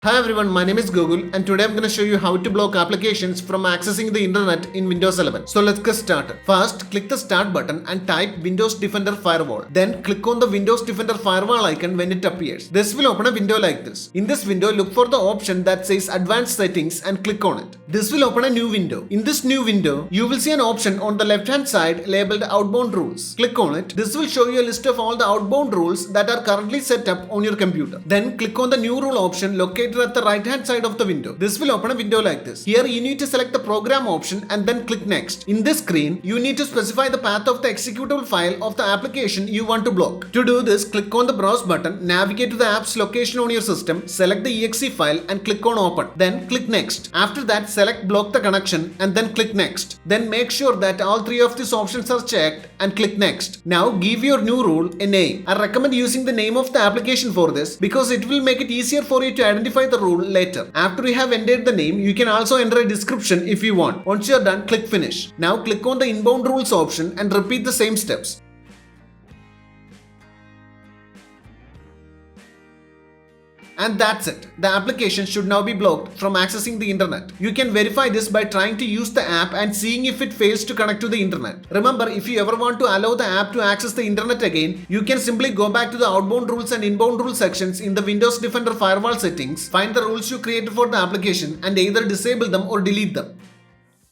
Hi everyone, my name is Gokul and today I'm going to show you how to block applications from accessing the internet in Windows 11. So let's get started. First, click the start button and type Windows Defender Firewall. Then click on the Windows Defender Firewall icon when it appears. This will open a window like this. In this window, look for the option that says Advanced Settings and click on it. This will open a new window. In this new window, you will see an option on the left hand side labeled Outbound Rules. Click on it. This will show you a list of all the outbound rules that are currently set up on your computer. Then click on the new rule option located at the right hand side of the window. This will open a window like this. Here you need to select the program option and then click next. In this screen, you need to specify the path of the executable file of the application you want to block. To do this, click on the browse button, navigate to the app's location on your system, select the exe file and click on open. Then click next. After that, select block the connection and then click next. Then make sure that all three of these options are checked and click next. Now give your new rule a name. I recommend using the name of the application for this because it will make it easier for you to identify the rule later. After you have entered the name, you can also enter a description if you want. Once you are done, click finish. Now click on the inbound rules option and repeat the same steps. And that's it. The application should now be blocked from accessing the internet. You can verify this by trying to use the app and seeing if it fails to connect to the internet. Remember, if you ever want to allow the app to access the internet again, you can simply go back to the outbound rules and inbound rules sections in the Windows Defender Firewall settings, find the rules you created for the application and either disable them or delete them.